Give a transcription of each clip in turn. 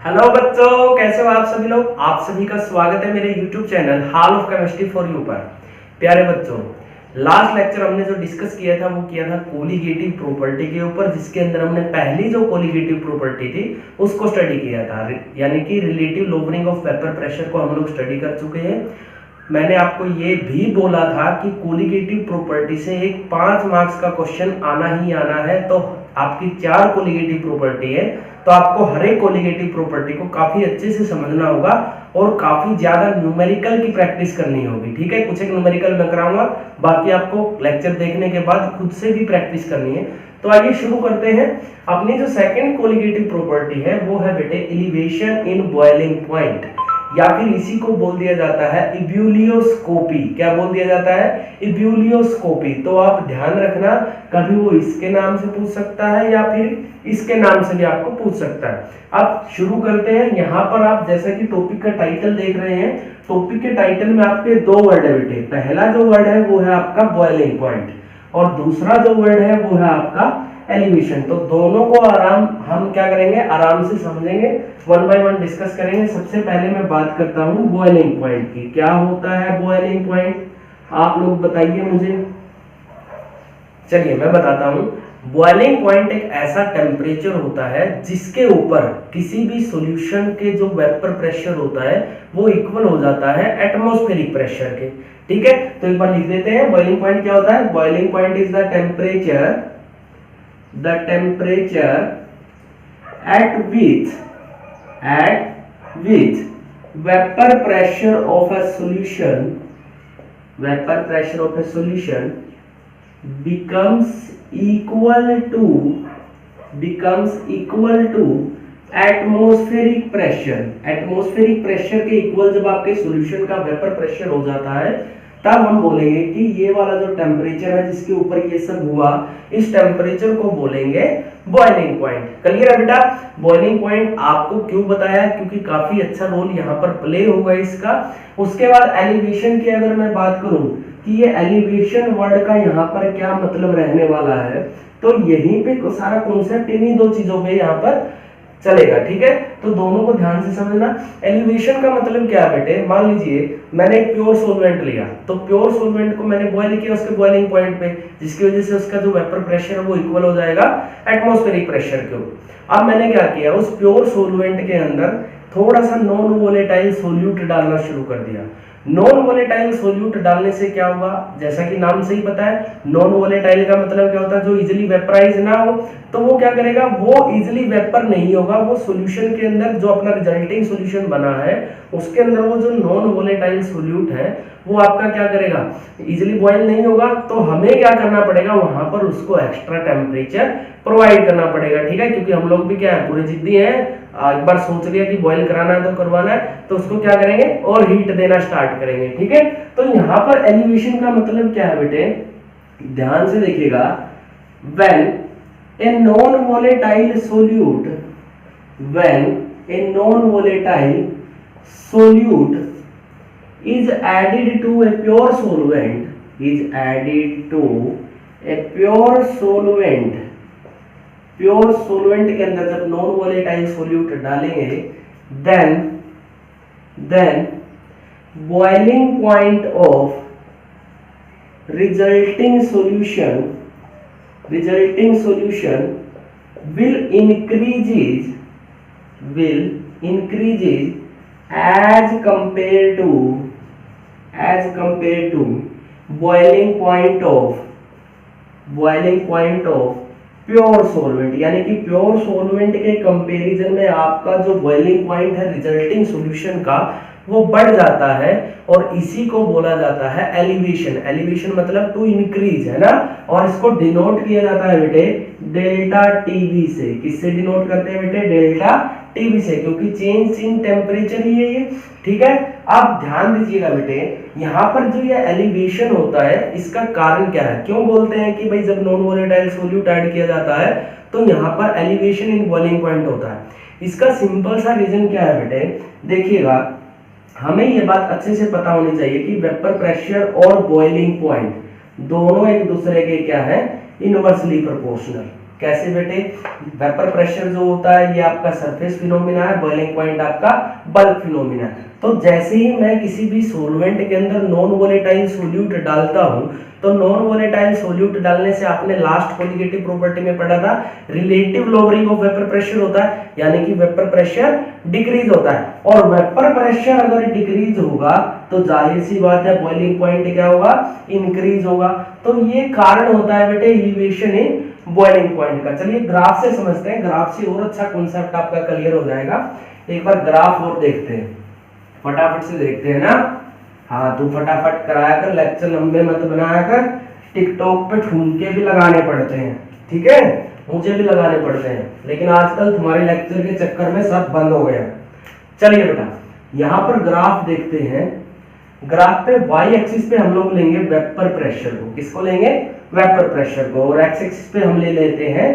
Hello बच्चों, कैसे हो आप सभी लोग। आप सभी का स्वागत है मेरे YouTube channel hall of chemistry for you पर। प्यारे बच्चों, लास्ट लेक्चर हमने जो डिस्कस किया था वो किया था कोलिगेटिव प्रॉपर्टी के ऊपर, जिसके अंदर हमने पहली जो कोलिगेटिव प्रॉपर्टी थी उसको स्टडी किया था, यानी कि relative lowering of vapour pressure को हम लोग स्टडी कर चुके हैं। मैंने आपको ये भी बोला था कि कोलिगेटिव प्रॉपर्टी से एक 5 मार्क्स का क्वेश्चन आना ही आना है। तो आपकी 4 कोलिगेटिव प्रॉपर्टी है, तो आपको हर एक कोलिगेटिव प्रॉपर्टी को काफी अच्छे से समझना होगा और काफी ज्यादा न्यूमेरिकल की प्रैक्टिस करनी होगी। ठीक है, कुछ एक न्यूमेरिकल मैं कराऊंगा, बाकी आपको लेक्चर देखने के बाद खुद से भी प्रैक्टिस करनी है। तो आइए शुरू करते हैं। अपनी जो सेकंड कोलिगेटिव प्रॉपर्टी है वो है बेटे एलिवेशन इन बॉइलिंग पॉइंट, या फिर इसी को बोल दिया जाता है इब्यूलियोस्कोपी। क्या बोल दिया जाता है? इब्यूलियोस्कोपी। तो आप ध्यान रखना, कभी वो इसके नाम से पूछ सकता है या फिर इसके नाम से भी आपको पूछ सकता है। अब शुरू करते हैं। यहाँ पर आप जैसा कि टॉपिक का टाइटल देख रहे हैं, टॉपिक के टाइटल में आपके 2 वर्ड है बेटे। पहला जो वर्ड है वो है आपका बॉइलिंग पॉइंट और दूसरा जो वर्ड है वो है आपका एलिवेशन। तो दोनों को हम क्या करेंगे, आराम से समझेंगे, 1 बाय 1 डिस्कस करेंगे। सबसे पहले मैं बात करता हूं बॉइलिंग पॉइंट की। क्या होता है बॉइलिंग पॉइंट, आप लोग बताइए मुझे। चलिए मैं बताता हूं। बॉइलिंग पॉइंट एक ऐसा टेम्परेचर होता है जिसके ऊपर किसी भी सॉल्यूशन के जो वेपर प्रेशर होता है वो इक्वल हो जाता है एटमॉस्फेरिक प्रेशर के। ठीक है, तो एक बार लिख देते हैं बॉइलिंग पॉइंट क्या होता है। Boiling point is the temperature at which vapor pressure of a solution becomes equal to atmospheric pressure. Atmospheric pressure के इक्वल जब आपके सॉल्यूशन का वेपर प्रेशर हो जाता है तब हम बोलेंगे कि ये वाला जो टेम्परेचर है जिसके ऊपर ये सब हुआ, इस टेम्परेचर को बोलेंगे बॉइलिंग पॉइंट। क्लियर है बेटा? बॉइलिंग पॉइंट आपको क्यों बताया, क्योंकि काफी अच्छा रोल यहाँ पर प्ले होगा इसका। उसके बाद एलिवेशन की अगर मैं बात करूं कि ये एलिवेशन वर्ड का यहाँ पर क्या मतलब रहने वाला है, तो यहीं पे सारा कॉन्सेप्ट इन्हीं 2 चीजों पे यहाँ पर चलेगा। ठीक है, तो दोनों को ध्यान से समझना। एलिवेशन का मतलब क्या है बेटे, मान लीजिए मैंने एक प्योर सॉल्वेंट लिया, तो प्योर सॉल्वेंट को मैंने बॉयल किया उसके बॉइलिंग पॉइंट पे, जिसकी वजह से उसका जो वेपर प्रेशर है वो इक्वल हो जाएगा एटमॉस्फेरिक प्रेशर के। अब मैंने क्या किया, उस प्योर सॉल्वेंट के अंदर थोड़ा सा नॉन वोलेटाइल सोल्यूट डालना शुरू कर दिया। नॉन वोलेटाइल सोल्यूट डालने से क्या होगा, जैसा कि नाम से ही पता है, नॉन वोलेटाइल का मतलब क्या होता है, जो इजीली वेपराइज ना हो। तो वो क्या करेगा, वो इजीली वेपर नहीं होगा, वो सॉल्यूशन के अंदर जो अपना रिजल्टिंग सॉल्यूशन बना है उसके अंदर वो जो नॉन वोलेटाइल सोल्यूट है वो आपका क्या करेगा, इजीली बॉयल नहीं होगा। तो हमें क्या करना पड़ेगा, वहां पर उसको एक्स्ट्रा टेम्परेचर प्रोवाइड करना पड़ेगा। ठीक है, क्योंकि हम लोग भी क्या है, पूरे जिद्दी हैं, एक बार सोच लिया कि बॉयल कराना है तो करवाना है, तो उसको क्या करेंगे और हीट देना स्टार्ट करेंगे। ठीक है, तो यहाँ पर एलिवेशन का मतलब क्या है बेटे, ध्यान से देखिएगा। When a non volatile solute is added to a pure solvent, pure solvent के अंदर जब नॉन वोलेटाइल सोल्यूट डालेंगे, then boiling point of resulting solution will increases as compared to boiling point of pure solvent. यानी कि pure solvent के comparison में आपका जो बॉइलिंग पॉइंट है रिजल्टिंग सॉल्यूशन का वो बढ़ जाता है, और इसी को बोला जाता है एलिवेशन। एलिवेशन मतलब टू इंक्रीज है ना, और इसको डिनोट किया जाता है बेटे डेल्टा टीवी से। किससे डिनोट करते हैं बेटे? डेल्टा टीवी से, क्योंकि चेंज इन टेम्परेचर ही है ये। ठीक है, आप ध्यान दीजिएगा बेटे, यहाँ पर जो ये एलिवेशन होता है इसका कारण क्या है, क्यों बोलते हैं कि भाई जब नॉन वोलेटाइल सोल्यूट ऐड किया जाता है तो यहाँ पर एलिवेशन इन बॉइलिंग पॉइंट होता है। इसका सिंपल सा रीजन क्या है बेटे, देखिएगा, हमें ये बात अच्छे से पता होनी चाहिए कि वेपर प्रेशर और बॉइलिंग पॉइंट दोनों एक दूसरे के क्या है, इनवर्सली प्रोपोर्शनल। कैसे बेटे, वेपर प्रेशर जो होता है ये आपका सरफेस फिनोमिना है, बॉइलिंग पॉइंट आपका बल्क फिनोमिना है। तो जैसे ही मैं किसी भी सॉल्वेंट के अंदर नॉन वोलेटाइल सोल्यूट डालता हूं, तो नॉन वोलेटाइल सोल्यूट डालने से आपने लास्ट कोलिगेटिव प्रॉपर्टी में पढ़ा था relative lowering of vapour pressure होता है, यानी कि वेपर प्रेशर डिक्रीज होता है। और वेपर प्रेशर अगर डिक्रीज होगा तो जाहिर सी बात है बॉइलिंग पॉइंट क्या होगा, इंक्रीज होगा। तो ये कारण होता है बेटे एलिवेशन इन बॉइलिंग पॉइंट का। चलिए ग्राफ से समझते हैं, ग्राफ से और अच्छा कॉन्सेप्ट आपका क्लियर हो जाएगा। एक बार ग्राफ और देखते हैं, फटाफट से देखते हैं ना। हाँ तू फटाफट कराया कर, लेक्चर लंबे मत बनाया कर, टिकटॉक पे ठुमके भी लगाने पड़ते हैं, ठीक है, मुझे भी लगाने पड़ते हैं, लेकिन आजकल तुम्हारे लेक्चर के चक्कर में सब बंद हो गया। चलिए बेटा यहाँ पर ग्राफ देखते हैं। ग्राफ पे वाई एक्सिस पे हम लोग लेंगे वेपर प्रेशर को, किसको लेंगे, वेपर प्रेशर को, और एक्स एक्सिस पे हम ले लेते हैं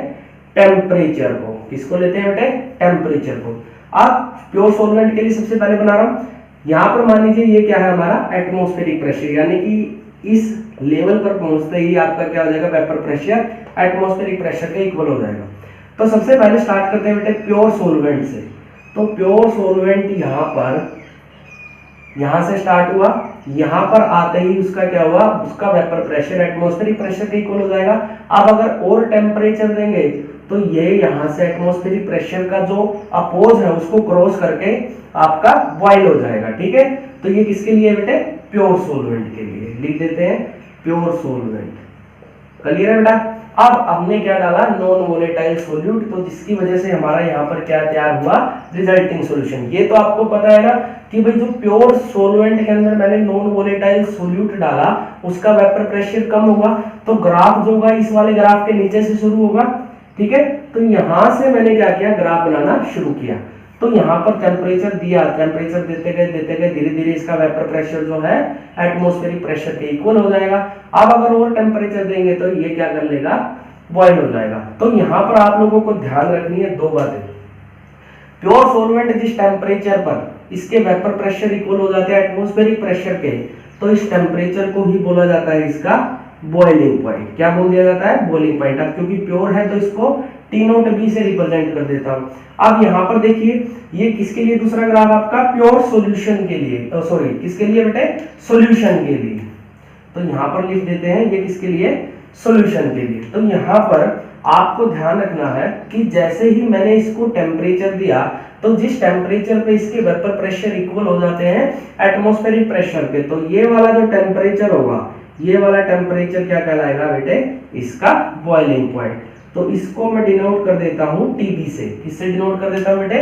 टेम्परेचर को, किसको लेते हैं बेटे, टेम्परेचर को। अब प्योर सॉल्वेंट के लिए सबसे पहले बना रहा हूं, यहाँ पर मान लीजिए ये क्या है हमारा एटमॉस्फेरिक प्रेशर, यानी कि इस लेवल पर पहुंचते ही आपका क्या हो जाएगा, वेपर प्रेशर एटमॉस्फेरिक प्रेशर के इक्वल हो जाएगा। तो सबसे पहले स्टार्ट करते हैं बेटे प्योर सॉल्वेंट से। तो प्योर सॉल्वेंट यहाँ से स्टार्ट हुआ, यहाँ पर आते ही उसका क्या हुआ, उसका वेपर प्रेशर एटमॉस्फेरिक प्रेशर के इक्वल हो जाएगा। अब अगर और टेम्परेचर देंगे तो ये यहाँ से एटमॉस्फेरिक प्रेशर का जो अपोज है उसको क्रॉस करके आपका बॉइल हो जाएगा, ठीक है। तो ये किसके लिए बेटे, प्योर सॉल्वेंट के लिए, लिख देते हैं प्योर सॉल्वेंट, क्लियर है बेटा। अब हमने क्या डाला, नॉन वोलेटाइल सोल्यूट, तो जिसकी वजह से हमारा यहाँ पर क्या तैयार हुआ, रिजल्टिंग सॉल्यूशन। ये तो आपको पता है ना कि भाई जो प्योर सॉल्वेंट के अंदर मैंने नॉन वोलेटाइल सोल्यूट डाला उसका वेपर प्रेशर कम होगा, तो ग्राफ जो होगा इस वाले ग्राफ के नीचे से शुरू होगा, ठीक है। तो यहां से मैंने क्या किया, ग्राफ बनाना शुरू किया। तो यहाँ पर टेम्परेचर दिया, टेम्परेचर देते गए धीरे धीरे इसका वेपर प्रेशर जो है एटमॉस्फेरिक प्रेशर के इक्वल हो जाएगा। अब अगर और टेम्परेचर देंगे तो ये क्या कर लेगा, बॉइल हो जाएगा। तो यहाँ पर आप लोगों को ध्यान रखनी है दो बातें। प्योर सॉल्वेंट जिस टेम्परेचर पर इसके वेपर प्रेशर इक्वल हो जाते हैं एटमॉस्फेरिक प्रेशर के, तो इस टेम्परेचर को ही बोला जाता है इसका बॉइलिंग पॉइंट। क्या बोल दिया जाता है, बॉइलिंग पॉइंट। अब क्योंकि प्योर है तो इसको T0B से रिप्रेजेंट कर देता हूं। अब यहाँ पर देखिए ये किसके लिए, दूसरा ग्राफ आपका प्योर सॉल्यूशन के लिए, सॉरी किसके लिए बेटे, सॉल्यूशन के लिए। तो यहाँ पर लिख देते हैं ये किसके लिए, सॉल्यूशन के लिए। तो यहाँ पर आपको ध्यान रखना है कि जैसे ही मैंने इसको टेम्परेचर दिया तो जिस टेम्परेचर पे इसके वेपर प्रेशर इक्वल हो जाते हैं एटमॉस्फेरिक प्रेशर पे, तो ये वाला जो टेम्परेचर होगा, ये वाला टेम्परेचर क्या कहलाएगा बेटे, इसका बॉइलिंग पॉइंट। तो इसको मैं डिनोट कर देता हूं TB से, किससे डिनोट कर देता हूं बेटे,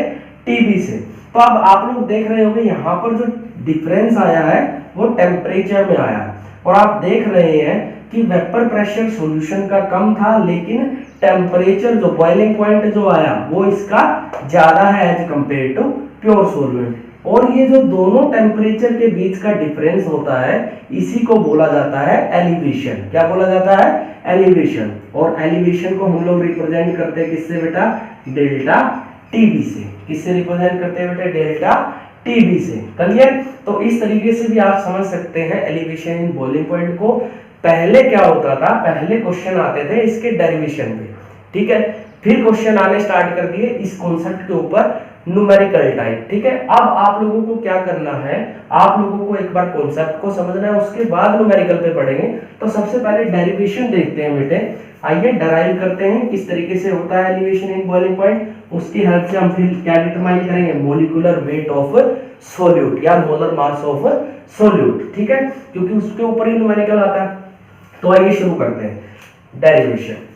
TB से। तो अब आप लोग देख रहे होंगे यहाँ पर जो डिफरेंस आया है वो टेम्परेचर में आया है, और आप देख रहे हैं कि वेपर प्रेशर सॉल्यूशन का कम था, लेकिन टेम्परेचर जो बॉइलिंग पॉइंट जो आया वो इसका ज्यादा है as compare to pure solvent. और ये जो दोनों टेम्परेचर के बीच का डिफरेंस होता है इसी को बोला जाता है एलिवेशन। क्या बोला जाता है, एलिवेशन। और एलिवेशन को हम लोग रिप्रेजेंट करते हैं किससे बेटा, डेल्टा TB से। किससे रिप्रेजेंट करते हैं बेटा, डेल्टा TB से, क्लियर। तो इस तरीके से भी आप समझ सकते हैं एलिवेशन इन बॉइलिंग पॉइंट को। पहले क्या होता था, पहले क्वेश्चन आते थे इसके डेरिवेशन पे, ठीक है, फिर क्वेश्चन आने स्टार्ट कर दिए इस कॉन्सेप्ट के ऊपर न्यूमेरिकल टाइप, ठीक है। अब आप लोगों को क्या करना है, आप लोगों को एक बार कॉन्सेप्ट को समझना है, उसके बाद न्यूमेरिकल पे पढ़ेंगे। तो सबसे पहले डेरिवेशन देखते हैं बेटे, आइए डराइव करते हैं किस तरीके से होता है एलिवेशन इन बॉइलिंग पॉइंट। उसकी हेल्प से हम फिर क्या डिटरमाइन करेंगे, मोलिकुलर वेट ऑफ सोल्यूट या मोलर मास ऑफ सोल्यूट, ठीक है, क्योंकि उसके ऊपर ही न्यूमेरिकल आता है। तो आइए शुरू करते हैं डेरिवेशन।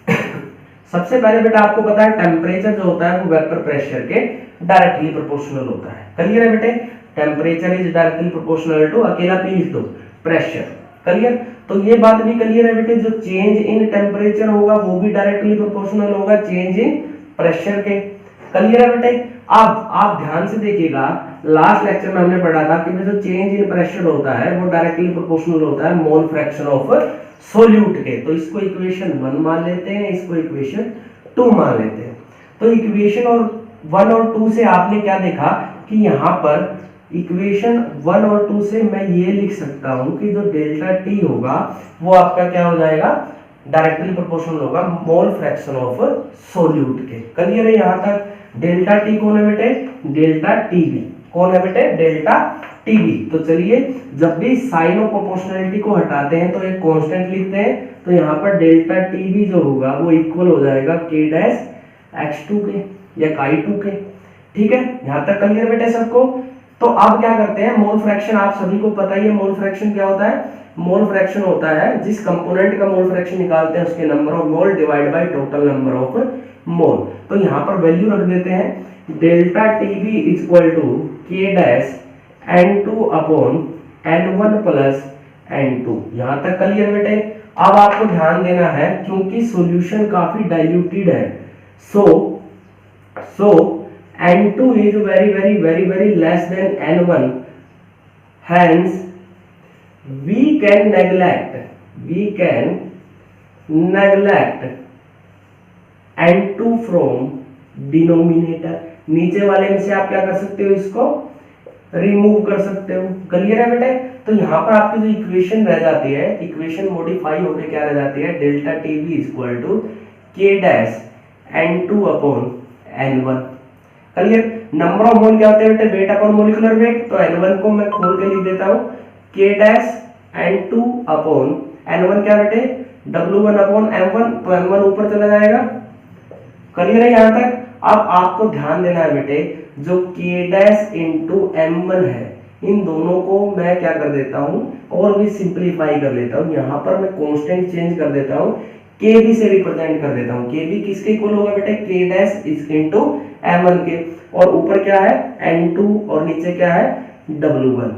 सबसे पहले बेटा आपको पता है टेम्परेचर जो होता है वो वेपर प्रेशर के डायरेक्टली प्रोपोर्शनल होता है, क्लियर है बेटे। Temperature is directly proportional to, अकेला P लिख दो, प्रेशर, क्लियर। तो ये बात भी क्लियर है बेटे, जो चेंज इन टेम्परेचर होगा वो भी डायरेक्टली प्रोपोर्शनल होगा चेंज इन प्रेशर के, क्लियर है बेटे। अब आप ध्यान से देखिएगा, लास्ट लेक्चर में हमने पढ़ा था कि जो चेंज इन प्रेशर होता है वो डायरेक्टली प्रोपोर्शनल होता है मोल फ्रैक्शन ऑफ सोल्यूट के। तो इसको इक्वेशन 1 मान लेते हैं, इसको इक्वेशन 2 मान लेते हैं। तो इक्वेशन और 1 और 2 से आपने क्या देखा कि यहाँ पर इक्वेशन 1 और 2 से मैं ये लिख सकता हूँ कि जो डेल्टा T होगा वो आपका क्या हो जाएगा, डायरेक्टली प्रोपोर्शनल होगा मोल फ्रैक्शन ऑफ सोल्यूट के। क्लियर है यहाँ तक? डेल्टा टी कौन है बेटे? डेल्टा टीबी कौन है बेटे? Delta TB. तो चलिए जब भी साइन ऑफ प्रोपोर्शनलिटी को हटाते हैं तो एक कांस्टेंट लिखते हैं, तो यहाँ पर डेल्टा टीबी जो होगा वो इक्वल हो जाएगा के डैश x2 के या chi2 के। ठीक है, यहाँ तक क्लियर बेटे सबको? तो अब क्या करते हैं, मोल फ्रैक्शन आप सभी को पता ही है। मोल फ्रैक्शन क्या होता है? मोल फ्रैक्शन होता है जिस कंपोनेंट का मोल फ्रैक्शन निकालते हैं उसके number of mole divide by total number of mole. तो यहाँ पर वैल्यू रख देते हैं delta TB is equal to K dash n2 upon n1 plus n2। यहाँ तक क्लियर बेटे? अब आपको ध्यान देना है क्योंकि सॉल्यूशन काफी डाइल्यूटेड है, सो n2 is very less than n1, hence we can neglect n2 from denominator। नीचे वाले में से आप क्या कर सकते हो, इसको रिमूव कर सकते हो। क्लियर है बेटे? तो यहाँ पर आपकी जो इक्वेशन रह जाती है, इक्वेशन मॉडिफाई होकर क्या रह जाती है, delta TB is equal to K dash n2 upon n1। Clear? Number of mole क्या होते हैं बेटे? Weight upon molecular weight. तो n1 को मैं खोल के लिख देता हूँ k dash n2 upon n1 क्या बेटे? w1 upon m1। तो m1 ऊपर चला जाएगा। क्लियर है यहाँ तक? अब आपको ध्यान देना है बेटे, जो k डैश इंटू m1 है, इन दोनों को मैं क्या कर देता हूँ और भी सिंप्लीफाई कर लेता हूँ। यहाँ पर मैं कांस्टेंट चेंज कर देता हूँ, kb से रिप्रेजेंट कर देता हूँ। kb किसके इक्वल होगा बेटे? k dash is into m1 के, और ऊपर क्या है n2 और नीचे क्या है w1।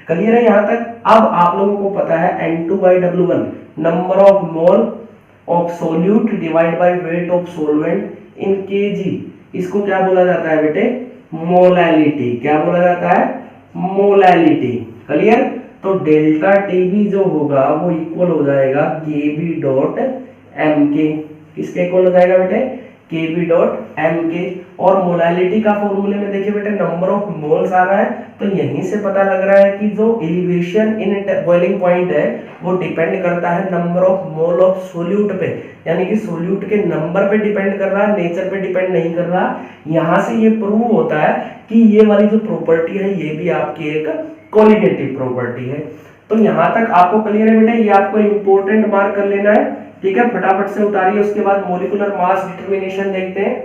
क्लियर है यहाँ तक? अब आप लोगों को पता है n2 by w1 number of mole of solute divide by weight of solvent in kg। इसको क्या बोला जाता है बेटे? मोलैलिटी। क्या बोला जाता है? मोलैलिटी। क्लियर? तो डेल्टा टीबी जो होगा वो इक्वल हो जाएगा kb डॉट mk। किसके इक्वल हो जाएगा बेटे? kb dot mk। और मोलैलिटी का फॉर्मूले में देखिए बेटे नंबर ऑफ मोल्स आ रहा है, तो यहीं से पता लग रहा है कि जो एलिवेशन इन बॉइलिंग पॉइंट है वो डिपेंड करता है number of mole of solute पे, यानी कि सोल्यूट के नंबर पे डिपेंड कर रहा है, नेचर पे डिपेंड नहीं कर रहा। यहाँ से ये प्रूव होता है कि ये वाली जो प्रॉपर्टी है ये भी आपकी एक कोलिगेटिव प्रॉपर्टी है। तो यहाँ तक आपको क्लियर है बेटा? ये आपको इंपॉर्टेंट मार्क कर लेना है। ठीक है, फटाफट से उतारिए। उसके बाद मॉलिक्यूलर मास डिटरमिनेशन देखते हैं।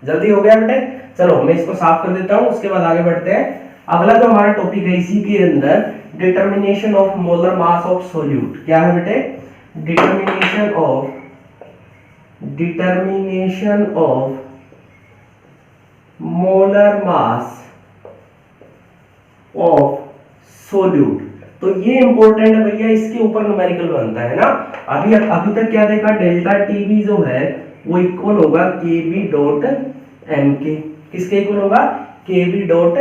जल्दी हो गया बेटे? चलो मैं इसको साफ कर देता हूँ, उसके बाद आगे बढ़ते हैं। अगला जो हमारा टॉपिक है इसी के अंदर determination of molar mass of solute. क्या है बेटे? Determination of molar mass of solute. तो ये इंपॉर्टेंट है भैया, इसके ऊपर न्यूमेरिकल बनता है ना। अभी तक क्या देखा? डेल्टा टीबी जो है वो इक्वल होगा kb डॉट mk। किसके इक्वल होगा? kb dot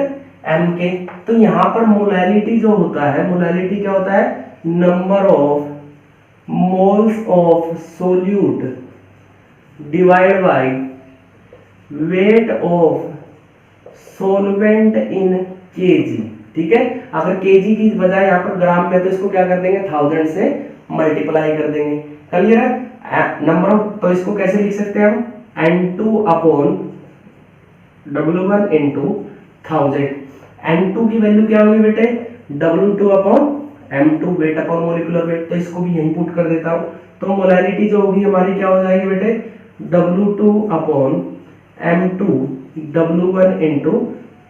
mk। तो यहाँ पर मोलैलिटी जो होता है, मोलैलिटी क्या होता है? Number of moles of solute divide by weight of solvent in kg। ठीक है, अगर kg की बजाय यहाँ पर ग्राम में तो इसको क्या कर देंगे? 1000 से मल्टीप्लाई कर देंगे। क्लियर है? नंबर ऑफ, तो इसको कैसे लिख सकते हैं हम? n2 upon w1 into 1000। n2 की वैल्यू क्या होगी बेटे? w2 upon m2 wait upon molecular weight. तो इसको भी यहीं पुट कर देता हूँ। तो मोलैलिटी जो होगी हमारी क्या हो जाएगी बेटे? w2 upon m2 w1 into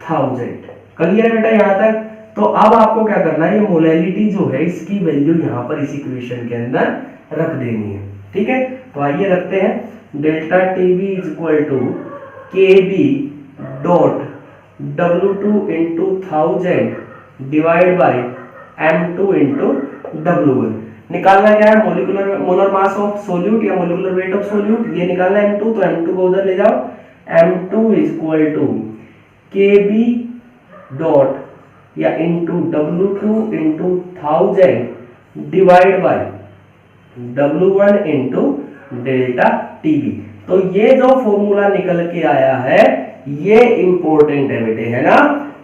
1000। Clear है बेटा यहाँ तक? तो अब आपको क्या करना है, ये मोलैलिटी जो है इसकी वैल्यू यहाँ पर इस इक्वेशन के अंदर रख देनी है। ठीक है, तो आइए रखते हैं delta TB is equal to kb dot w2 into 1000 divide by m2 into w1। निकालना क्या है? मोलर मास ऑफ सोल्यूट या मोलिकुलर वेट ऑफ सोल्यूट, ये निकालना है m2। तो m2 को उधर ले जाओ। m2 is equal to kb dot या into w2 into 1000 divide by w1 into delta TB. तो ये जो फॉर्मूला निकल के आया है ये इंपॉर्टेंट है बेटे, है ना?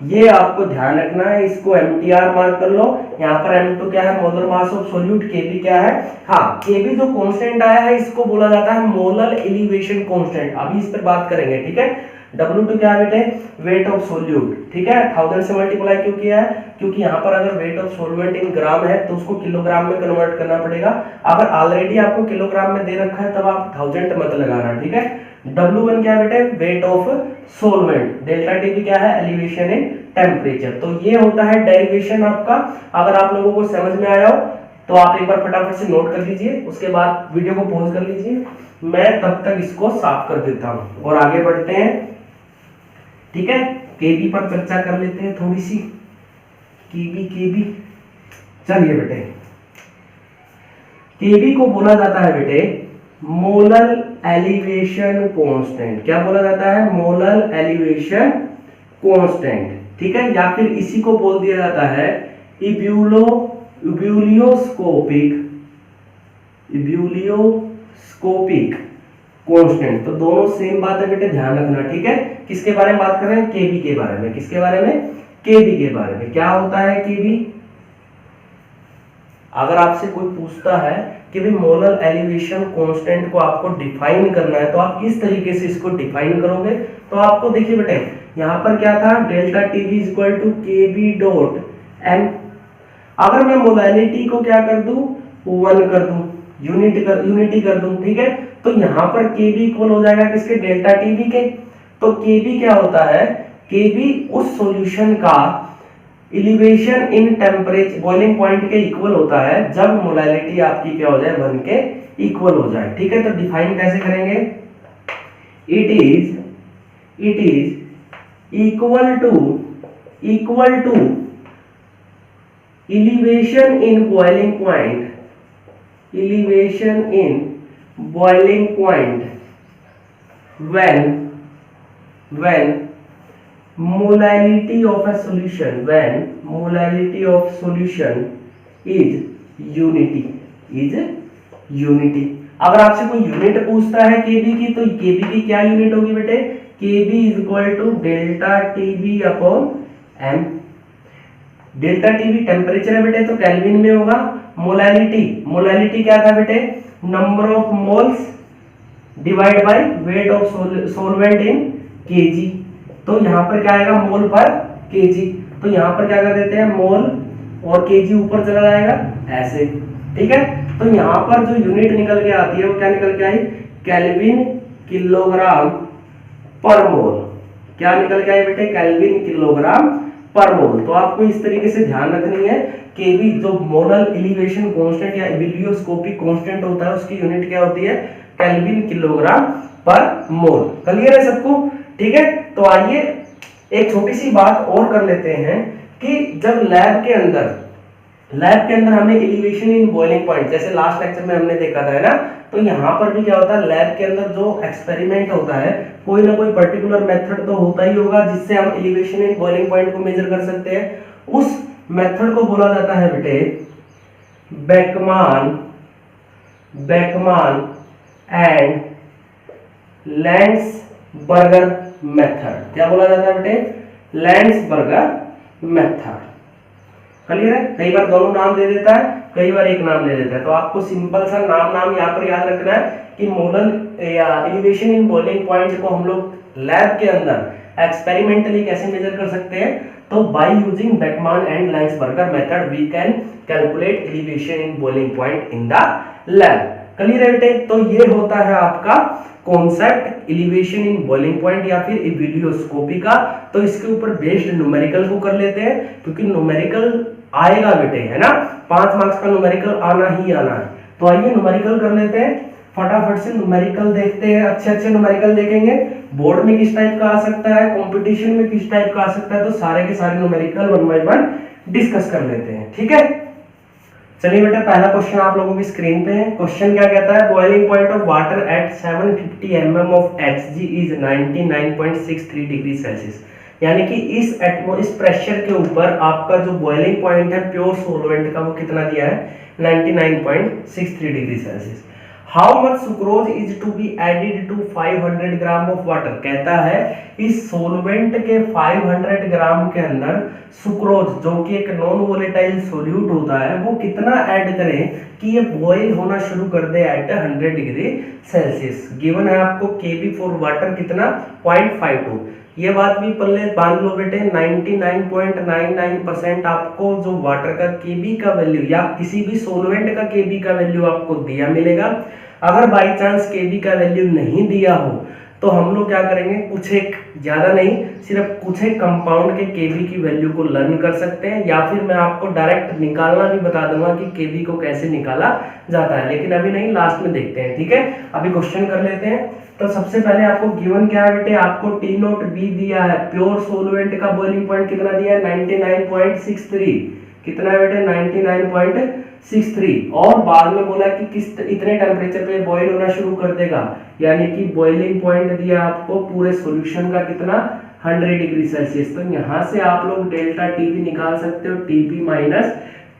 ये आपको ध्यान रखना है, इसको MTR मार्क कर लो। यहाँ पर M2 क्या है, molar mass of solute, Kb क्या है, हाँ Kb जो कांस्टेंट आया है इसको बोला जाता है मोलर एलिवेशन कांस्टेंट, अभी इस पर बात करेंगे, ठीक है। W2 क्या है बेटे, वेट ऑफ सोल्यूट, ठीक है। 1000 से मल्टीप्लाई क्यों किया है, क्योंकि यहाँ पर अगर वेट ऑफ सोल्वेंट इन ग्राम है तो उसको किलोग्राम में कन्वर्ट करना पड़ेगा। अगर ऑलरेडी आपको किलोग्राम में दे रखा है तब आप 1000 मत लगाना, ठीक है। W1 क्या है बेटे, weight of solvent, delta T भी क्या है, एलिवेशन इन टेम्परेचर। तो ये होता है डेरिवेशन आपका। अगर आप लोगों को समझ में आया हो तो आप एक बार फटाफट से नोट कर लीजिए, उसके बाद वीडियो को पॉज कर लीजिए, मैं तब तक इसको साफ कर देता हूं और आगे बढ़ते हैं, ठीक है। केबी पर चर्चा कर लेते हैं थोड़ी सी, केबी चलिए बेटे, केबी को बोला जाता है बेटे मोलर एलिवेशन कांस्टेंट। क्या बोला जाता है, मोलर एलिवेशन कांस्टेंट, ठीक है। या फिर इसी को बोल दिया जाता है इब्यूलियोस्कोपिक कांस्टेंट। तो दोनों सेम बात है बेटे, ध्यान रखना, ठीक है। किसके बारे में बात कर रहे हैं, केबी के बारे में। किसके बारे में, केबी के बारे में। क्या होता है केबी, अगर आपसे कोई पूछता है कि भाई मोलर एलिवेशन कांस्टेंट को आपको डिफाइन करना है तो आप किस तरीके से इसको डिफाइन करोगे, तो आपको देखिए बेटे यहाँ पर क्या था, delta TV is equal to KB dot M. अगर मैं मोलैलिटी को क्या कर दूं, 1 कर दूं, यूनिटी कर दूं, ठीक है। तो यहाँ पर केबी इक्वल हो जाएगा किसके, डेल्टा टीवी के। तो केबी क्या होता है, केबी उस सॉल्यूशन का elevation in temperature boiling point के इक्वल होता है जब मोलैलिटी आपकी क्या हो जाए, 1 के इक्वल हो जाए, ठीक है। तो डिफाइन कैसे करेंगे, it is equal to elevation in boiling point when molality of a solution is unity। अगर आपसे कोई यूनिट पूछता है केबी की, तो केबी की क्या यूनिट होगी बेटे, KB is equal to delta TB upon M. Delta TB temperature है बेटे तो केल्विन में होगा। मोलैलिटी क्या था बेटे, number of moles divide by weight of solvent in KG. तो यहाँ पर क्या आएगा, मोल पर केजी। तो यहाँ पर क्या कर देते हैं, मोल और केजी ऊपर चला जाएगा ऐसे, ठीक है। तो यहाँ पर जो यूनिट निकल के आती है वो क्या निकल के आई, केल्विन किलोग्राम पर मोल। क्या निकल के आई बेटे, केल्विन किलोग्राम पर मोल। तो आपको इस तरीके से ध्यान रखनी है, केबी जो मोलर एलिवेशन कांस्टेंट या इबिलियोस्कोपिक कांस्टेंट होता है उसकी यूनिट क्या होती है, केल्विन किलोग्राम पर मोल। क्लियर है सबको, ठीक है। तो आइए एक छोटी सी बात और कर लेते हैं कि जब लैब के अंदर हमें एलिवेशन इन बॉइलिंग पॉइंट, जैसे लास्ट लेक्चर में हमने देखा था, है ना। तो यहाँ पर भी क्या होता है, लैब के अंदर जो एक्सपेरिमेंट होता है कोई ना कोई पर्टिकुलर मेथड तो होता ही होगा जिससे हम एलिवेशन इन बॉइलिंग पॉइंट को मेजर कर सकते हैं। उस मेथड को बोला जाता है बेटे बेकमान एंड लैंड्सबर्गर मेथड। क्या बोला जाता है बेटे, लैंड्सबर्गर मेथड। क्लियर है, कई बार दोनों नाम दे देता है, कई बार एक नाम दे देता है। तो आपको सिंपल सा नाम यहाँ पर याद रखना है कि मोलर या एलिवेशन इन बॉइलिंग पॉइंट को हम लोग लैब के अंदर एक्सपेरिमेंटली कैसे मेजर कर सकते हैं, तो by using Beckmann and Landsberger method we can calculate elevation in boiling point in the lab. Clear है बेटे। तो ये होता है आपका concept elevation in boiling point या फिर इबिलियोस्कोपी का। तो इसके ऊपर बेस्ड न्यूमेरिकल को कर लेते हैं, क्योंकि न्यूमेरिकल आएगा बेटे, है ना। 5 मार्क्स का न्यूमेरिकल आना ही आना है। तो आइए न्यूमेरिकल कर लेते हैं, फटाफट से न्यूमेरिकल देखते हैं। अच्छे न्यूमेरिकल देखेंगे, बोर्ड में किस टाइप का आ सकता है, कंपटीशन में किस टाइप का आ सकता है। तो सारे के सारे न्यूमेरिकल 1 बाय 1 डिस्कस कर लेते हैं, ठीक है। चलिए बेटा, पहला क्वेश्चन आप लोगों की स्क्रीन पे है। क्वेश्चन क्या कहता है, boiling point of water at 750 mm of Hg is 99.63 degree Celsius. यानी कि इस प्रेशर के ऊपर आपका जो बॉइलिंग पॉइंट है प्योर सोलवेंट का वो कितना दिया है, 99.63 degree Celsius. How much sucrose is to be added to 500 gram of water. कहता है इस सोलवेंट के 500 ग्राम के अंदर सुक्रोज जो कि एक नॉन वोलेटाइल सोल्यूट होता है वो कितना ऐड करें कि ये बॉयल होना शुरू कर दे एट 100 डिग्री सेल्सियस। गिवन है आपको Kb फॉर वाटर कितना 0.52। ये बात भी पल्ले बांध लो बेटे, 99.99% आपको जो वाटर का Kb का वैल्यू या किसी भी सोलवेंट का Kb का वैल्यू आपको दिया मिलेगा। अगर बाई चांस Kb का वैल्यू नहीं दिया हो तो हम लोग क्या करेंगे, कुछ एक ज्यादा नहीं सिर्फ कुछ एक कंपाउंड के Kb की वैल्यू को लर्न कर सकते हैं, या फिर मैं आपको डायरेक्ट निकालना भी बता दूंगा कि Kb को कैसे निकाला जाता है, लेकिन अभी नहीं, लास्ट में देखते हैं। ठीक है, अभी क्वेश्चन कर लेते हैं। तो सबसे पहले आपको गिवन क्या है बेटे, आपको टी नोट बी दिया है, प्योर सोलवेंट का बॉइलिंग पॉइंट कितना दिया है 99.63, कितना है बेटे 99.63, और बाद में बोला कि किस इतने टेम्परेचर पे बॉईल होना शुरू कर देगा, यानी कि बॉइलिंग पॉइंट दिया आपको पूरे सॉल्यूशन का कितना 100 डिग्री सेल्सियस। तो यहाँ से आप लोग डेल्टा टीबी निकाल सकते हो, टीबी माइनस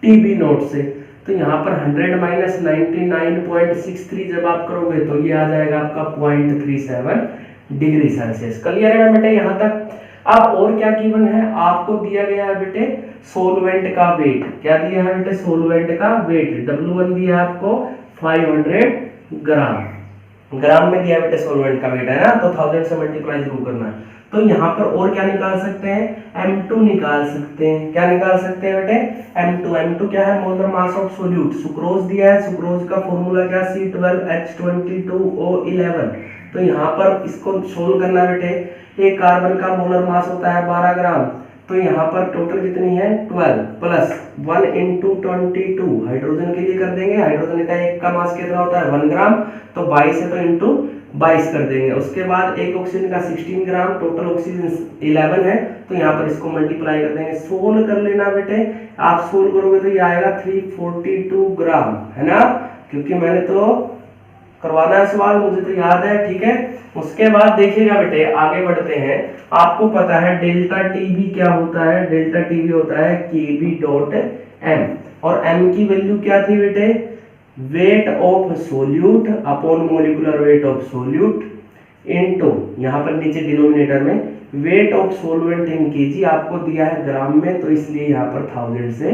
टीबी नोट से। तो यहाँ पर 100 माइनस 99.63 जब आप करोगे तो ये आ जाएगा आपका 0.37 डिग्री सेल्सियस। क्लियर है बेटे यहाँ तक। अब और क्या गिवन है, आपको दिया गया है बेटे सोलवेंट का वेट। क्या दिया है बेटे, सोलवेंट का वेट W1 दिया है आपको 500 ग्राम, ग्राम में दिया बेटे सोलवेंट का वेट है ना, तो 1000 से मल्टीप्लाई जरूर करना है। तो यहाँ पर और क्या निकाल सकते हैं, M2 निकाल सकते हैं। क्या निकाल सकते हैं बेटे, M2 क्या है, molar mass of solute. Sucrose दिया है, सुक्रोज का फॉर्मूला क्या, C12H22O11। तो यहाँ पर इसको सोल्व करना बेटे, एक कार्बन का मोलर मास होता है 12 ग्राम, तो यहाँ पर टोटल कितनी है 12 प्लस 1 × 22, हाइड्रोजन के लिए कर देंगे, हाइड्रोजन का एक का मास कितना होता है 1 ग्राम, तो 22 है तो इंटू 22 कर देंगे। उसके बाद एक ऑक्सीजन का 16 ग्राम, टोटल ऑक्सीजन 11 है, तो यहाँ पर इसको मल्टीप्लाई कर देंगे। सोल्व कर लेना बेटे, आप सोल्व करोगे तो ये आएगा 342 ग्राम, है ना, क्योंकि मैंने तो करवाना है सवाल, मुझे तो याद है। ठीक है, उसके बाद देखिएगा बेटे आगे बढ़ते हैं। आपको पता है डेल्टा टीबी क्या होता है, डेल्टा टीबी होता है Kb.m, और m की वैल्यू क्या थी बेटे, wait of solute upon molecular weight of solute into, यहाँ पर नीचे डिनोमिनेटर में weight of solvent in KG, आपको दिया है ग्राम में, तो इसलिए यहाँ पर 1000 से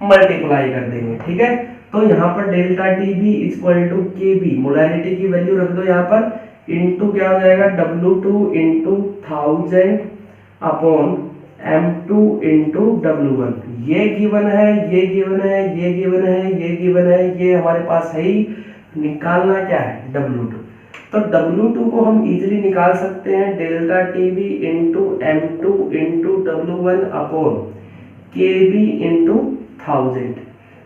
मल्टीप्लाई कर देंगे। ठीक है, तो यहाँ पर delta TB equal to Kb, molarity की वैल्यू रख दो यहाँ पर, इनटू क्या हो जाएगा W2 into 1000 upon M2 into W1। ये गिवन है, ये गिवन है, ये गिवन है, ये गिवन है, ये हमारे पास है ही। निकालना क्या है W2, तो W2 को हम इजीली निकाल सकते हैं, delta TB into M2 into W1 upon Kb into 1000।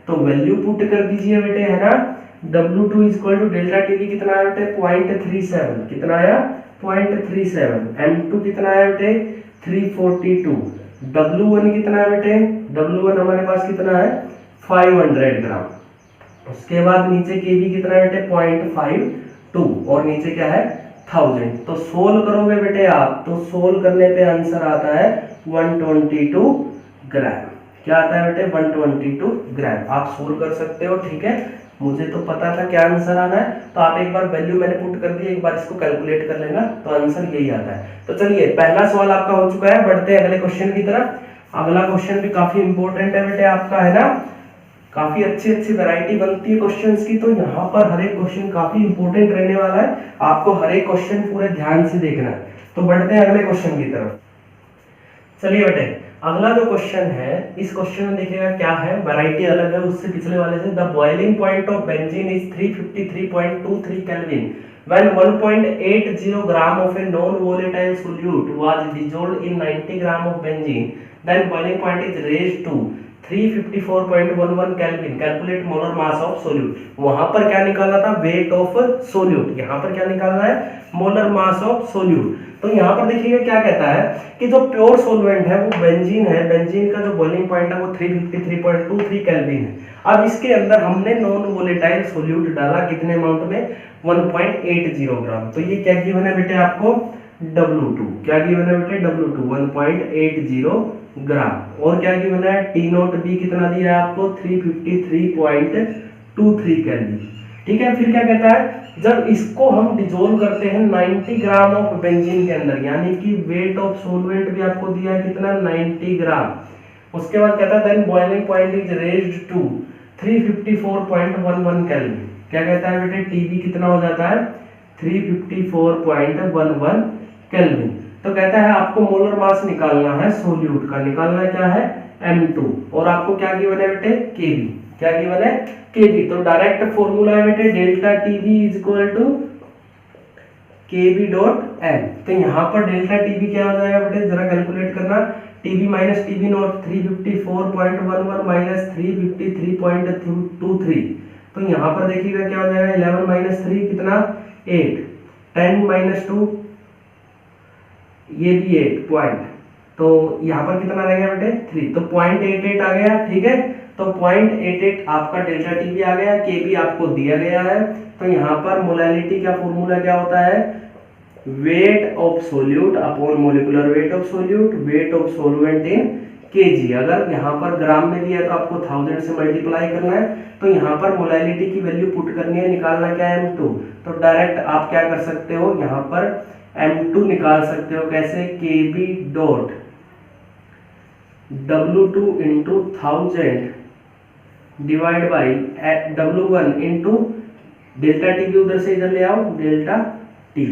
तो वैल्यू पुट कर दीजिए बेटे, है ना, W2 equal to delta TB कितना है बेटे 0.37, कितना आया 0.37, M2 कितना है बेटे 342, W1 कितना है बेटे, W1 हमारे पास कितना है 500 ग्राम। उसके बाद नीचे Kb कितना है बेटे 0.52, और नीचे क्या है 1000। तो सोल्व करोगे बेटे आप, तो सोल्व करने पे आंसर आता है 122 ग्राम। क्या आता है बेटे 122 ग्राम। आप सोल्व कर सकते हो। ठीक है, मुझे तो पता था क्या आंसर आना है, तो आप एक बार वैल्यू मैंने पुट कर दी, एक बार इसको कैलकुलेट कर लेना, तो आंसर यही आता है। तो चलिए पहला सवाल आपका हो चुका है, बढ़ते हैं अगले क्वेश्चन की तरफ। अगला क्वेश्चन भी काफी इंपॉर्टेंट है बेटे आपका, है ना, काफी अच्छी अच्छी वैरायटी बनती है क्वेश्चंस की, तो यहाँ पर हर एक क्वेश्चन काफी इंपॉर्टेंट रहने वाला है, आपको हर एक क्वेश्चन पूरे ध्यान से देखना है। तो बढ़ते हैं अगले क्वेश्चन की तरफ। चलिए बेटे अगला जो क्वेश्चन है, इस क्वेश्चन में देखिएगा क्या है, वैरायटी अलग है उससे पिछले वाले से। The boiling point of benzene is 353.23 kelvin when 1.80 gram of a non-volatile solute was dissolved in 90 gram of benzene, then boiling point is raised to 354.11 kelvin. Calculate molar mass of solute. वहां पर क्या निकालना था, wait of solute, यहाँ पर क्या निकालना है, मोलर मास ऑफ सोल्यूट। तो यहाँ पर देखिएगा क्या कहता है कि जो प्योर सोलवेंट है वो बेंजीन है, बेंजीन का जो बॉइलिंग पॉइंट है वो 353.23 केल्विन है। अब इसके अंदर हमने नॉन वोलेटाइल सोल्यूट डाला, कितने अमाउंट में 1.80 ग्राम। तो ये क्या गिवन है बेटे आपको W2, क्या गिवन है बेटे W2 1.80 ग्राम, और क्या गिवन है टी नोट बी कितना दिया है आपको 353.23 केल्विन। ठीक है, फिर क्या कहता है जब इसको हम डिजोल्व करते हैं 90 ग्राम ऑफ बेंजीन के अंदर, यानी कि वेट ऑफ सोलवेंट भी आपको दिया है कितना 90 ग्राम। उसके बाद कहता है then boiling point is raised to 354.11 kelvin. क्या कहता है बेटे, टीबी कितना हो जाता है 354.11 केल्विन। तो कहता है आपको मोलर मास निकालना है सोल्यूट का, निकालना क्या है M2, और आपको क्या गिवन है बेटे Kb, क्या गिवन है Kb। तो डायरेक्ट फॉर्मूला है बेटे delta TB is equal to Kb dot M। तो यहाँ पर डेल्टा टीबी क्या हो जाएगा बेटे, जरा कैलकुलेट करना, TB minus TB naught 354.11 minus 353.23। तो यहाँ पर देखिएगा क्या हो जाएगा 11 माइनस 3 कितना 8, 10 माइनस 2 ये भी 8 पॉइंट, तो यहाँ पर कितना रहेगा बेटे 3, तो 0.88 आ गया। ठीक है, तो 0.88 आपका डेल्टा टीबी आ गया, केबी आपको दिया गया है। तो यहाँ पर मोलैलिटी का फॉर्मूला क्या होता है, wait of solute upon molecular weight of solute, weight of solvent in KG. अगर यहाँ पर ग्राम में दिया है तो आपको 1000 से मल्टीप्लाई करना है, तो यहाँ पर मोलैलिटी की वैल्यू पुट करनी है, निकालना क्या है M2। तो डायरेक्ट आप क्या कर सकते हो, यहाँ पर M2 निकाल सकते हो, कैसे Kb dot W2 into 1000 divide by W1 into delta T भी उधर से इधर ले आओ डेल्टा टी।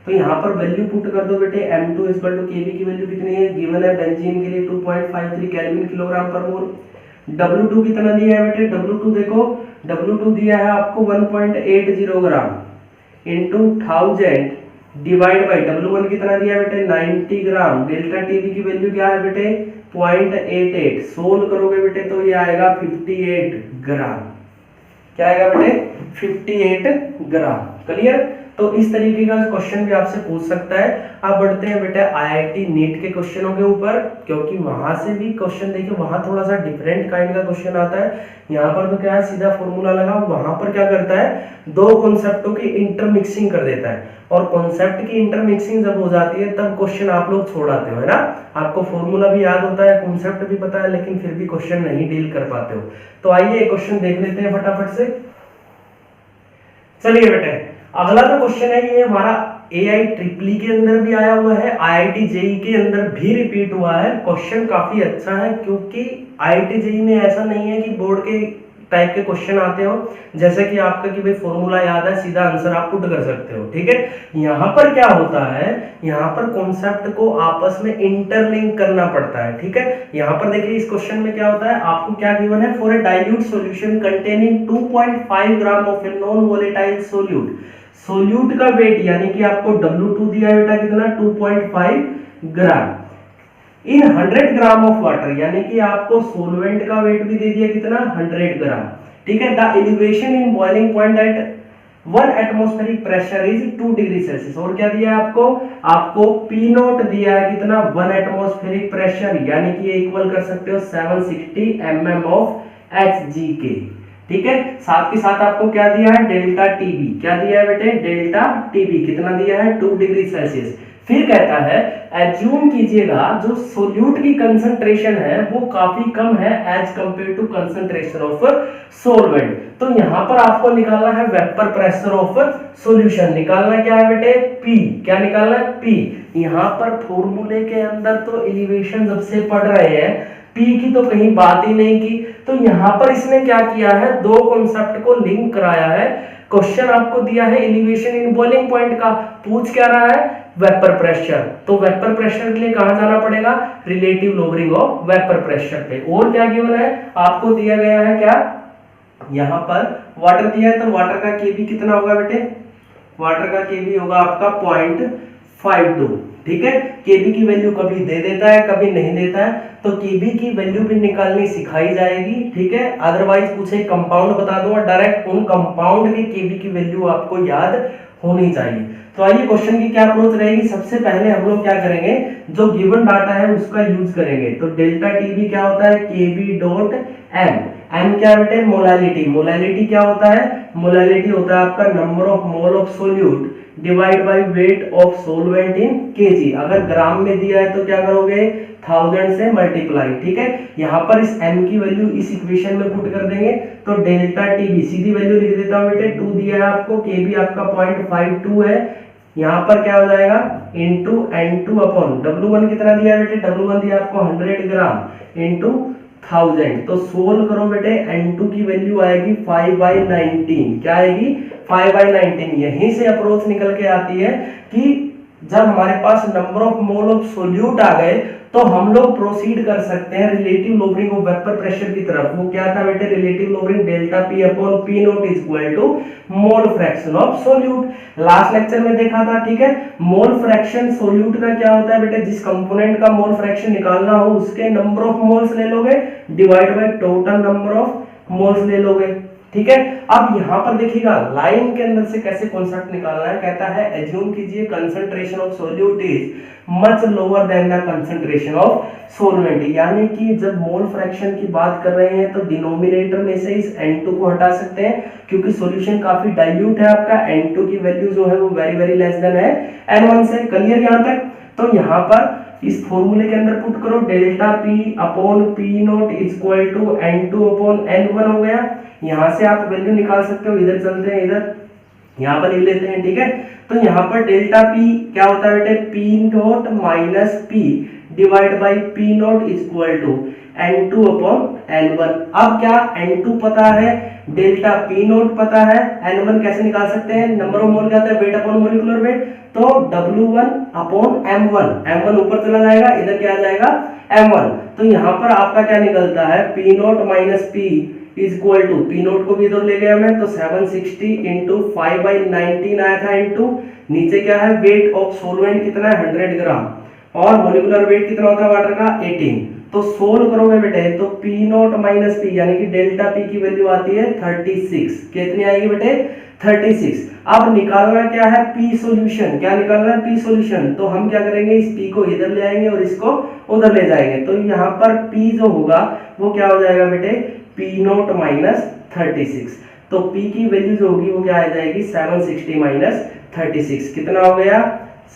तो यहाँ पर वैल्यू पुट कर दो बेटे, M2 इक्वल टू Kb की वैल्यू कितनी है, गिवन है बेंजीन के लिए 2.53 केल्विन किलोग्राम पर मोल। W2 कितना दिया है बेटे, W2 देखो, W2 दिया है आपको 1.80 gram into 1000 divide by W1 कितना दिया है बेटे 90 ग्राम, डेल्टा टीबी की वैल्यू क्या है बेटे 0.88, सोल्व करोगे बेटे तो ये आएगा 58 ग्राम। क्या आएगा बेटे 58 ग्राम। क्लियर। तो इस तरीके का क्वेश्चन भी आपसे पूछ सकता है। अब बढ़ते हैं बेटा आईआईटी नीट के क्वेश्चनों के ऊपर, क्योंकि वहां से भी क्वेश्चन देखिए, वहां थोड़ा सा डिफरेंट काइंड का क्वेश्चन आता है। यहाँ पर तो क्या है सीधा फॉर्मूला लगा, वहां पर क्या करता है दो कॉन्सेप्टों की इंटरमिक्सिंग कर देता है, और कॉन्सेप्ट की इंटरमिक्सिंग जब हो जाती है तब क्वेश्चन आप लोग छोड़ाते हो, है ना। आपको फॉर्मूला भी याद होता है, कॉन्सेप्ट भी पता है, लेकिन फिर भी क्वेश्चन नहीं डील कर पाते हो। तो आइए क्वेश्चन देख लेते हैं फटाफट से। चलिए बेटे अगला जो क्वेश्चन है ये हमारा AIEEE के अंदर भी आया हुआ है, IIT JEE के अंदर भी रिपीट हुआ है। क्वेश्चन काफी अच्छा है, क्योंकि IIT JEE में ऐसा नहीं है कि बोर्ड के टाइप के क्वेश्चन आते हो जैसे कि आपका कि भाई फॉर्मूला याद है सीधा आंसर आप पुट कर सकते हो। ठीक है, यहाँ पर क्या होता है, यहाँ पर कॉन्सेप्ट को आपस में इंटरलिंक करना पड़ता है। ठीक है, यहाँ पर देखिए इस क्वेश्चन में क्या होता है, आपको क्या गिवन है, for a dilute solution containing 2.5 gram of A non volatile solute, solute का वेट यानी कि आपको W2 दिया है बेटा कितना 2.5 ग्राम इन 100 ग्राम ऑफ वाटर, यानी कि आपको सोलवेंट का वेट भी दे दिया कितना 100 ग्राम। ठीक है, the elevation in boiling point at 1 atmospheric pressure is 2 degree Celsius. और क्या दिया है आपको P नोट दिया है कितना 1 एटमॉस्फेरिक प्रेशर, यानी कि ये इक्वल कर सकते हो 760 mm ऑफ Hg के। ठीक है, साथ के साथ आपको क्या दिया है डेल्टा टीबी, क्या दिया है बेटे डेल्टा टीबी कितना दिया है 2 डिग्री सेल्सियस। फिर कहता है एज्यूम कीजिएगा जो सोल्यूट की कंसंट्रेशन है वो काफी कम है as compare to concentration of solvent. तो यहां पर आपको निकालना है वेपर प्रेशर ऑफ सॉल्यूशन, निकालना क्या है बेटे P, क्या निकालना है P। यहां पर फॉर्मूले के अंदर तो एलिवेशन जब से पढ़ रहे हैं P की तो कहीं बात ही नहीं की, तो यहां पर इसने क्या किया है दो कॉन्सेप्ट को लिंक कराया है। क्वेश्चन आपको दिया है एलिवेशन इन बॉइलिंग पॉइंट का, पूछ क्या रहा है वेपर प्रेशर, तो वेपर प्रेशर के लिए कहां जाना पड़ेगा relative lowering of vapour pressure पे। और क्या गिवन है आपको दिया गया है क्या, यहां पर वाटर दिया है, तो वाटर का केबी कितना होगा बेटे, वाटर का केबी होगा आपका 0.52। ठीक है, केबी की वैल्यू कभी दे देता है कभी नहीं देता है, तो केबी की वैल्यू भी निकालनी सिखाई जाएगी। ठीक है, अदरवाइज पूछे कंपाउंड बता दूंगा डायरेक्ट, उन कंपाउंड के केबी की वैल्यू आपको याद होनी चाहिए। तो आइए क्वेश्चन की क्या अप्रोच रहेगी, सबसे पहले हम लोग क्या करेंगे जो गिवन डाटा है उसका यूज करेंगे। तो डेल्टा टीबी क्या होता है केबी डॉट एम, एम क्या बेटे मोलैलिटी, मोलैलिटी क्या होता है, मोलैलिटी होता है आपका number of mole of solute divide by weight of solvent in KG. अगर ग्राम में दिया है तो क्या करोगे 1000 से मल्टीप्लाई, ठीक है। यहाँ पर इस m की वैल्यू इस इक्वेशन में पुट कर देंगे तो डेल्टा टीबी सीधी वैल्यू लिख देता हूँ बेटे, 2 दिया है आपको, के बी आपका 0.52 है, यहाँ पर क्या हो जाएगा इंटू N2 अपॉन W1 कितना दिया है बेटे, W1 दिया आपको 100 ग्राम इंटू 1000। तो सोल्व करो बेटे, N2 की वैल्यू आएगी 5/19, क्या आएगी 5/19। यहीं से अप्रोच निकल के आती है कि जब हमारे पास number of mole of solute आ गए तो हम लोग प्रोसीड कर सकते हैं relative lowering of vapour pressure की तरफ। वो क्या था बेटे, relative lowering delta P upon P not is equal to mole fraction of solute. Last lecture में देखा था, ठीक है। मोल फ्रैक्शन सोल्यूट का क्या होता है बेटे, जिस कंपोनेंट का मोल फ्रैक्शन निकालना हो उसके नंबर ऑफ मोल्स ले लोगे divide by total number of moles ले लोगे, ठीक है। अब यहाँ पर देखिएगा लाइन के अंदर से कैसे कॉन्सेप्ट निकालना है। कहता है एज्यूम कीजिए concentration of solute is much lower than the concentration of solvent, यानी कि जब मोल फ्रैक्शन की बात कर रहे हैं तो डिनोमिनेटर में से इस N2 को हटा सकते हैं क्योंकि सॉल्यूशन काफी डाइल्यूट है आपका। N2 की वैल्यू जो है वो वेरी वेरी लेस देन है N1 से। क्लियर यहाँ तक? तो यहाँ पर इस फॉर्मूले के अंदर पुट करो, delta P upon P not is equal to N2 upon N1 हो गया। यहाँ से आप वैल्यू निकाल सकते हो, इधर चलते हैं, इधर यहाँ पर लिख लेते हैं, ठीक है। तो यहाँ पर डेल्टा पी क्या होता है बेटे, P naught minus P divide by P not is equal to N2 upon N1। अब क्या N2 पता है, डेल्टा पी नॉट पता है, N1 कैसे निकाल सकते हैं, नंबर ऑफ मोल क्या होता है वेट अपॉन मोलिकुलर वेट, तो W1 अपॉन M1, M1 ऊपर चला जाएगा, इधर क्या आ जाएगा M1। तो यहाँ पर आपका क्या निकलता है, P naught minus P is equal to, P naught को भी इधर ले गया मैं, तो 760 इंटू 5/19 आया था इंटू नीचे क्या है वेट ऑफ सोलवेंट कितना है 100 ग्राम और मोलिकुलर वेट कितना होता है वाटर का 18। तो सोल्व करोगे बेटे तो पी नोट माइनस पी यानी कि डेल्टा पी की वैल्यू आती है 36। कितनी आएगी बेटे 36। अब निकालना क्या है पी सॉल्यूशन, क्या निकालना है पी सॉल्यूशन। तो हम क्या करेंगे इस पी को इधर ले आएंगे और इसको उधर ले जाएंगे। तो यहाँ पर पी जो होगा वो क्या हो जाएगा बेटे पी नोट माइनस 36। तो P की वैल्यू जो होगी वो क्या आ जाएगी 760 माइनस 36। कितना हो गया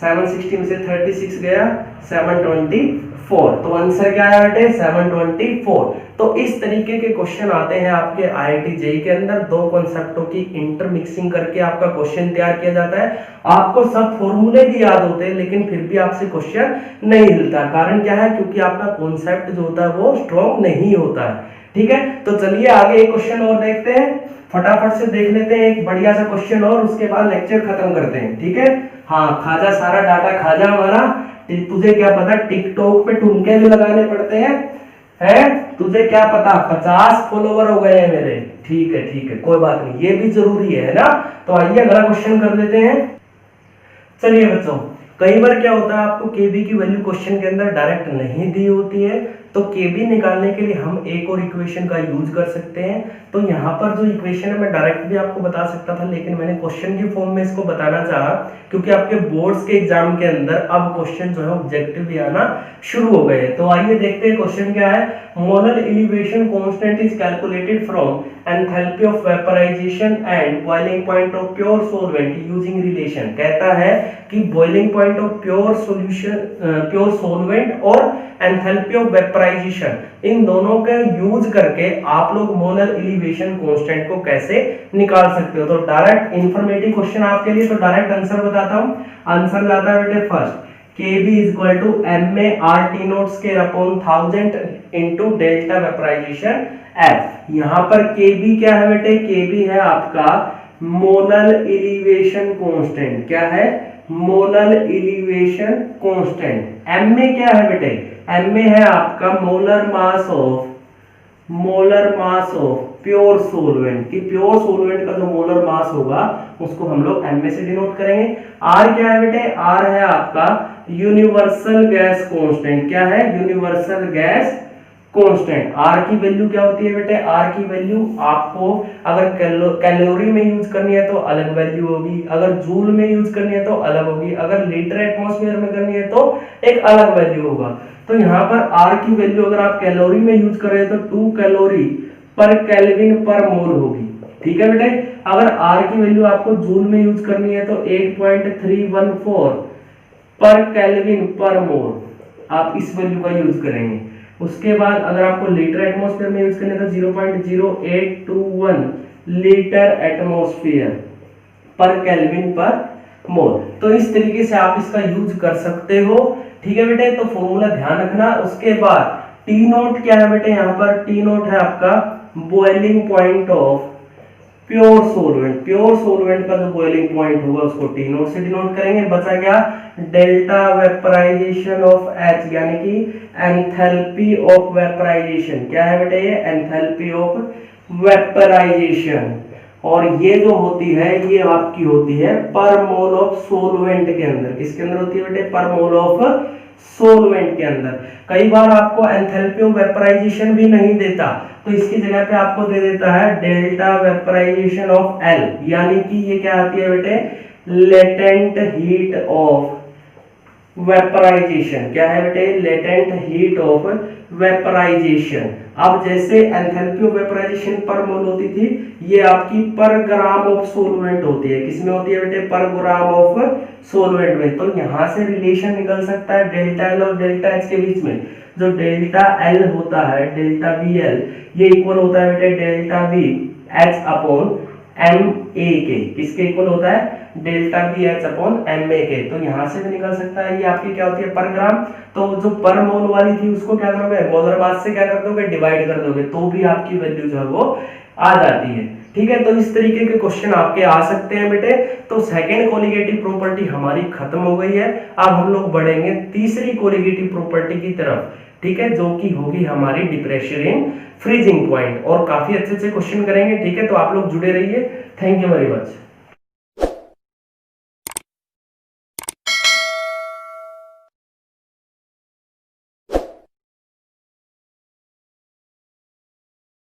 760 में से 36 गया 724। तो आंसर क्या आया बेटे 724। तो इस तरीके के क्वेश्चन आते हैं आपके IIT JEE के अंदर। दो कॉन्सेप्टों की इंटरमिक्सिंग करके आपका क्वेश्चन तैयार किया जाता है। आपको सब फॉर्मूले भी याद होते हैं लेकिन फिर भी आपसे क्वेश्चन नहीं हिलता। कारण क्या है, क्योंकि आपका कॉन्सेप्ट जो होता है वो स्ट्रॉन्ग नहीं होता है, ठीक है। तो चलिए आगे एक क्वेश्चन और देखते हैं, फटाफट से देख लेते हैं एक बढ़िया सा क्वेश्चन और उसके बाद लेक्चर खत्म करते हैं, ठीक है। हाँ खाजा सारा डाटा खाजा हमारा, तुझे क्या पता टिकटॉक पे ठुमके भी लगाने पड़ते हैं तुझे क्या पता 50 फॉलोवर हो गए हैं मेरे, ठीक है कोई बात नहीं, ये भी जरूरी है ना। तो आइए अगला क्वेश्चन कर लेते हैं। चलिए बच्चों, कई बार क्या होता है आपको केबी की वैल्यू क्वेश्चन के अंदर डायरेक्ट नहीं दी होती है, तो केबी निकालने के लिए हम एक और इक्वेशन का यूज कर सकते हैं। तो यहाँ पर जो इक्वेशन है मैं डायरेक्ट भी आपको बता सकता था लेकिन मैंने क्वेश्चन की फॉर्म में इसको बताना चाहा क्योंकि आपके बोर्ड्स के एग्जाम के अंदर अब क्वेश्चन जो है ऑब्जेक्टिव भी आना शुरू हो गए। तो आइए देखते हैं क्वेश्चन क्या है। Molar elevation constant is calculated from enthalpy of vaporization and boiling point of pure solvent using relation. कहता है कि boiling point of pure solution pure solvent और एंथैल्पी ऑफ वेपराइजेशन, इन दोनों का यूज करके आप लोग मोलर एलिवेशन कांस्टेंट को कैसे निकाल सकते हो। तो डायरेक्ट इंफॉर्मेटिव क्वेश्चन आपके लिए, तो डायरेक्ट आंसर बताता हूं। आंसर जाता है बेटे first Kb is equal to ma RT naught square upon 1000 into delta vaporization F। यहाँ पर Kb क्या है बेटे, Kb है आपका मोलर एलिवेशन कांस्टेंट। क्या है मोलर एलिवेशन कांस्टेंट। ma क्या है बेटे, ma है आपका molar mass of pure solvent की प्योर सोलवेंट का जो मोलर मास होगा उसको हम लोग ma से डिनोट करेंगे। r क्या है बेटे, r है आपका यूनिवर्सल गैस कांस्टेंट। क्या है यूनिवर्सल गैस कांस्टेंट। r की वैल्यू क्या होती है बेटे, r की वैल्यू आपको अगर कैलोरी में यूज करनी है तो अलग वैल्यू होगी, अगर जूल में यूज करनी है तो अलग होगी, अगर लीटर एटमॉस्फेयर में करनी है तो एक अलग वैल्यू होगा। तो यहाँ पर r की वैल्यू अगर आप कैलोरी में यूज कर रहे हैं तो 2 कैलोरी पर केल्विन पर मोल होगी, ठीक है बेटे। अगर r की वैल्यू आपको जूल में यूज करनी है तो 8.314 पर केल्विन पर मोल। आप इस वैल्यू का यूज करेंगे। उसके बाद अगर आपको लीटर एटमॉस्फेयर में यूज करने तो 0.0821 लीटर एटमॉस्फेयर पर केल्विन पर मोल। तो इस तरीके से आप इसका यूज कर सकते हो। ठीक है बेटे, तो फॉर्मूला ध्यान रखना। उसके बाद टी नोट क्या है बेटे, यहाँ पर टी नोट है आपका boiling point of pure solvent. Pure solvent का जो बॉइलिंग पॉइंट होगा उसको टी नोट से डिनोट करेंगे। बचा क्या, डेल्टा वेपराइजेशन ऑफ एच, यानी कि एंथैल्पी ऑफ वेपराइजेशन। क्या है बेटे ये, एंथैल्पी ऑफ वेपराइजेशन। और ये जो होती है ये आपकी होती है पर मोल ऑफ सोलवेंट के अंदर। किसके अंदर होती है बेटे, पर मोल ऑफ सोलवेंट के अंदर। कई बार आपको एंथैल्पी ऑफ वेपराइजेशन भी नहीं देता, तो इसकी जगह पे आपको दे देता है डेल्टा वेपराइजेशन ऑफ एल, यानी कि ये क्या आती है बेटे, लेटेंट हीट ऑफ वेपराइजेशन। क्या है बेटे, लेटेंट हीट ऑफ वेपराइजेशन। अब जैसे एंथैल्पी ऑफ वेपराइजेशन पर मोल होती थी, ये आपकी पर ग्राम ऑफ सोलवेंट होती है। किसमें होती है बेटे, पर ग्राम ऑफ सोलवेंट में। तो यहां से रिलेशन निकल सकता है डेल्टा एल और डेल्टा एच के बीच में। जो डेल्टा एल होता है, डेल्टा वी एल, ये इक्वल होता है बेटे delta V H upon M A K. किसके इक्वल होता है, delta V H upon M A K. तो यहां से भी निकल सकता है, ये आपकी क्या होती है, पर ग्राम। तो जो पर मोल वाली थी उसको क्या करोगे, मोलर मास से क्या कर दोगे, डिवाइड कर दोगे, तो भी आपकी वैल्यू जो है वो आ जाती है। ठीक है, तो इस तरीके के क्वेश्चन आपके आ सकते हैं बेटे। तो सेकंड कोलिगेटिव प्रॉपर्टी हमारी खत्म हो गई है। अब हम लोग बढ़ेंगे तीसरी कोलिगेटिव प्रॉपर्टी की तरफ। ठीक है, जो कि होगी हमारी डिप्रेशन इन फ्रीजिंग पॉइंट, और काफी अच्छे अच्छे क्वेश्चन करेंगे। ठीक है, तो आप लोग जुड़े रहिए। Thank you very much.